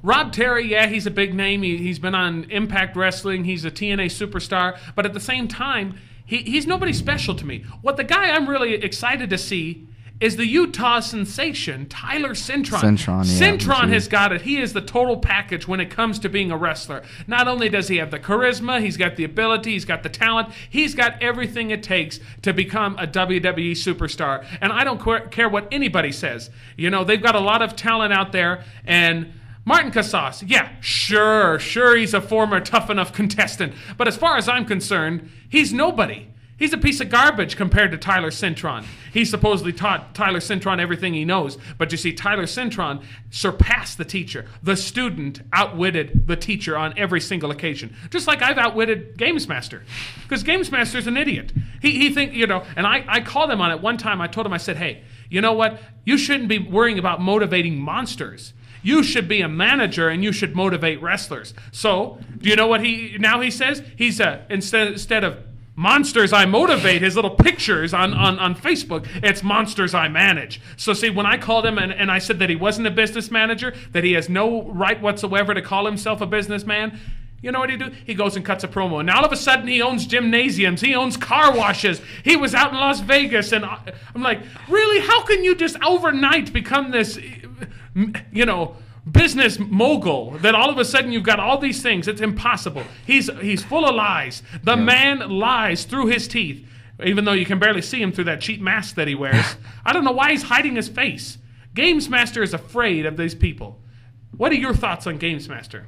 Rob Terry, yeah, he's a big name. He's been on Impact Wrestling. He's a TNA superstar. But at the same time, he's nobody special to me. What the guy I'm really excited to see is the Utah sensation, Tyler Cintron. Cintron has got it. He is the total package when it comes to being a wrestler. Not only does he have the charisma, he's got the ability, he's got the talent, he's got everything it takes to become a WWE superstar. And I don't care what anybody says. They've got a lot of talent out there, and Martin Casas, yeah, sure he's a former Tough Enough contestant. But as far as I'm concerned, he's nobody. He's a piece of garbage compared to Tyler Cintron. He supposedly taught Tyler Cintron everything he knows. But you see, Tyler Cintron surpassed the teacher. The student outwitted the teacher on every single occasion. Just like I've outwitted Games Master. Because Games Master's an idiot. He think, and I called him on it one time. I told him, I said, hey, you know what? You shouldn't be worrying about motivating monsters. You should be a manager and you should motivate wrestlers. So, do you know what he says? He's instead of monsters I motivate, his little pictures on Facebook, it's monsters I manage. So see, when I called him and I said that he wasn't a business manager, that he has no right whatsoever to call himself a businessman, you know what he do? He goes and cuts a promo. And now all of a sudden he owns gymnasiums, he owns car washes, he was out in Las Vegas, and I'm like, really? How can you just overnight become this, business mogul, that all of a sudden you've got all these things? It's impossible. He's full of lies. The man lies through his teeth, even though you can barely see him through that cheap mask that he wears. I don't know why he's hiding his face. Games Master is afraid of these people. What are your thoughts on Games Master?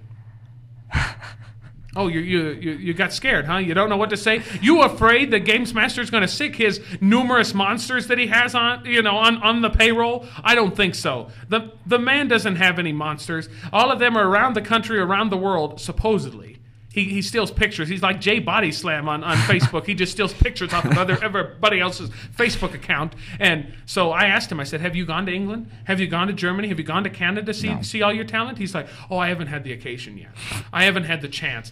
Oh, you got scared, huh? You don't know what to say? You afraid that Games Master is going to sick his numerous monsters that he has on the payroll? I don't think so. The man doesn't have any monsters. All of them are around the country, around the world, supposedly. He steals pictures. He's like Jay Body Slam on Facebook. He just steals pictures off of everybody else's Facebook account. And so I asked him, I said, have you gone to England? Have you gone to Germany? Have you gone to Canada to see all your talent? He's like, oh, I haven't had the occasion yet. I haven't had the chance.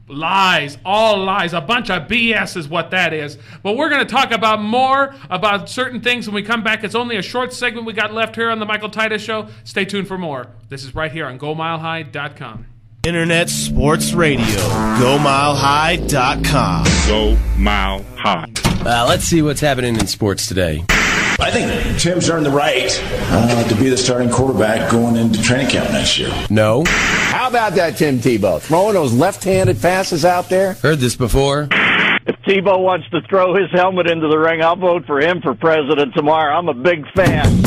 Lies, all lies, a bunch of BS is what that is. But we're going to talk about more about certain things when we come back. It's only a short segment we got left here on the Michael Titus Show. Stay tuned for more. This is right here on GoMileHigh.com. Internet Sports Radio. GoMileHigh.com. Go Mile High. Let's see what's happening in sports today. I think Tim's earned the right to be the starting quarterback going into training camp next year. No. How about that Tim Tebow? Throwing those left-handed passes out there? Heard this before. If Tebow wants to throw his helmet into the ring, I'll vote for him for president tomorrow. I'm a big fan.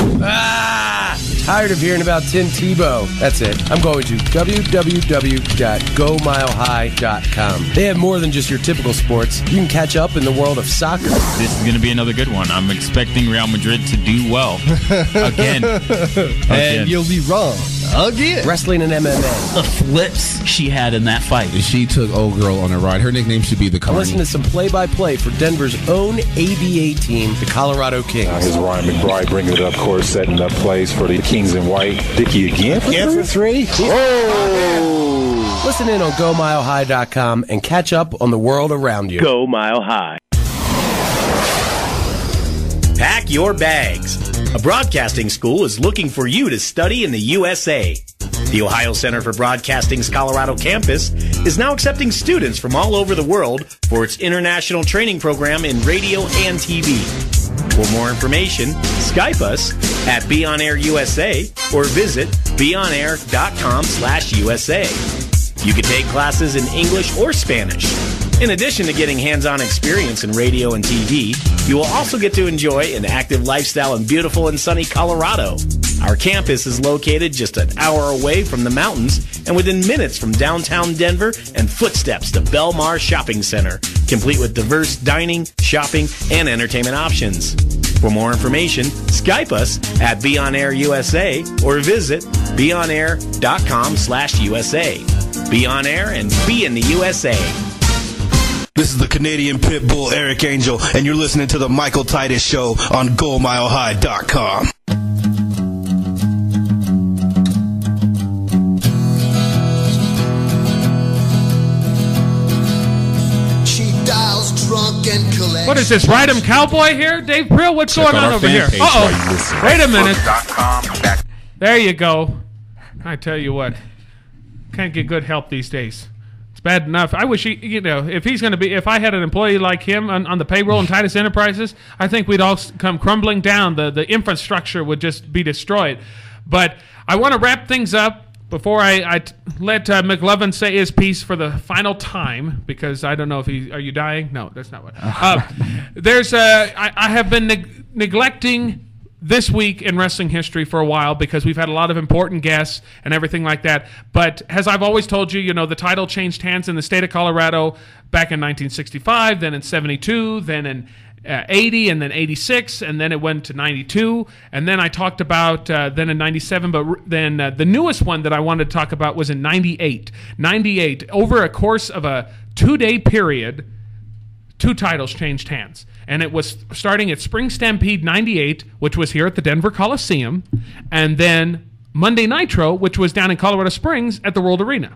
Tired of hearing about Tim Tebow. That's it. I'm going to www.gomilehigh.com. They have more than just your typical sports. You can catch up in the world of soccer. This is going to be another good one. I'm expecting Real Madrid to do well. Again. And you'll be wrong. Again. Wrestling and MMA. The flips she had in that fight. She took old girl on a ride. Her nickname should be the Carney. Listen to some play-by-play for Denver's own ABA team, the Colorado Kings. Here's Ryan McBride bringing it up court, setting up plays for the Kings in white. Dickey again for three. Oh! Listen in on GoMileHigh.com and catch up on the world around you. Go Mile High. Pack your bags. A broadcasting school is looking for you to study in the USA. The Ohio Center for Broadcasting's Colorado campus is now accepting students from all over the world for its international training program in radio and TV. For more information, Skype us at Be On Air USA or visit beonair.com/USA. You can take classes in English or Spanish. In addition to getting hands-on experience in radio and TV, you will also get to enjoy an active lifestyle in beautiful and sunny Colorado. Our campus is located just an hour away from the mountains and within minutes from downtown Denver and footsteps to Belmar Shopping Center, complete with diverse dining, shopping, and entertainment options. For more information, Skype us at Be On Air USA or visit beonair.com/USA. Be on air and be in the USA. This is the Canadian Pitbull, Eric Angel, and you're listening to the Michael Titus Show on GoMileHigh.com. She dials drunk and collects. What is this, Ride 'em Cowboy here? Dave Prill, what's going on over here? Uh-oh. Wait a minute. There you go. I tell you what. Can't get good help these days. It's bad enough. I wish if I had an employee like him on the payroll in Titus Enterprises, I think we'd all come crumbling down. The infrastructure would just be destroyed. But I want to wrap things up before I let McLovin say his piece for the final time, because I don't know if are you dying? No, that's not what. I have been neglecting this week in wrestling history for a while because we've had a lot of important guests and everything like that. But as I've always told you, the title changed hands in the state of Colorado back in 1965, then in 72, then in 80, and then 86, and then it went to 92. And then I talked about then in 97, but then the newest one that I wanted to talk about was in 98. 98, over a course of a 2-day period, 2 titles changed hands. And it was starting at Spring Stampede 98, which was here at the Denver Coliseum, and then Monday Nitro, which was down in Colorado Springs at the World Arena.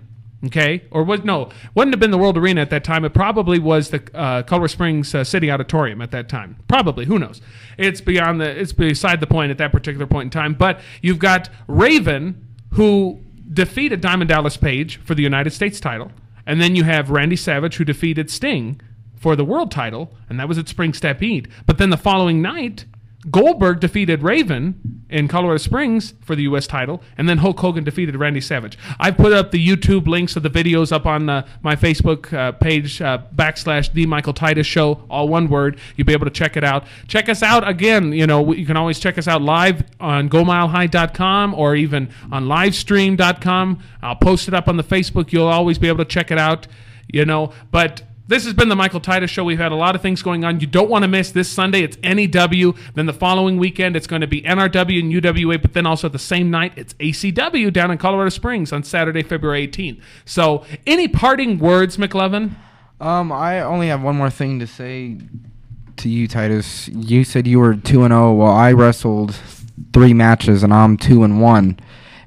Okay? Wouldn't have been the World Arena at that time. It probably was the Colorado Springs City Auditorium at that time. Probably. Who knows? It's beside the point at that particular point in time. But you've got Raven, who defeated Diamond Dallas Page for the United States title. And then you have Randy Savage, who defeated Sting for the world title, and that was at Spring Stampede. But then the following night, Goldberg defeated Raven in Colorado Springs for the U.S. title, and then Hulk Hogan defeated Randy Savage. I've put up the YouTube links of the videos up on my Facebook page, / The Michael Titus Show, all one word. You'll be able to check it out. Check us out again. You can always check us out live on GoMileHigh.com or even on Livestream.com. I'll post it up on the Facebook. You'll always be able to check it out. But this has been the Michael Titus Show. We've had a lot of things going on. You don't want to miss this Sunday. It's NEW. Then the following weekend, it's going to be NRW and UWA. But then also the same night, it's ACW down in Colorado Springs on Saturday, February 18th. So any parting words, McLovin? I only have one more thing to say to you, Titus. You said you were 2-0. Well, I wrestled 3 matches, and I'm 2-1.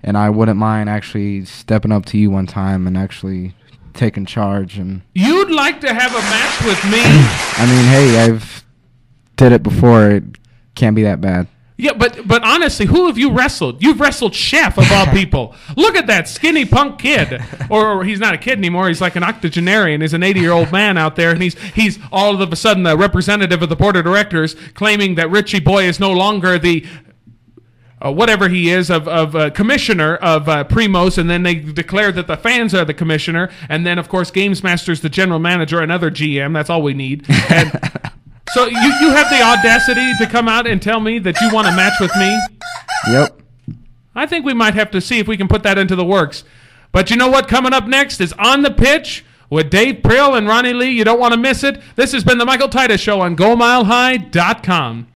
And I wouldn't mind actually stepping up to you one time and actually taking charge. And you'd like to have a match with me? I mean, hey, I've did it before. It can't be that bad. Yeah, but honestly, who have you wrestled? You've wrestled Chef, of all people. Look at that skinny punk kid. Or he's not a kid anymore. He's like an octogenarian. He's an 80-year-old man out there, and he's all of a sudden the representative of the board of directors, claiming that Richie Boy is no longer the whatever he is of commissioner of Primos, and then they declare that the fans are the commissioner, and then of course Games Master's the general manager, another GM. That's all we need. And so you have the audacity to come out and tell me that you want a match with me? Yep. I think we might have to see if we can put that into the works. But you know what? Coming up next is On the Pitch with Dave Prill and Ronnie Lee. You don't want to miss it. This has been the Michael Titus Show on GoMileHigh.com.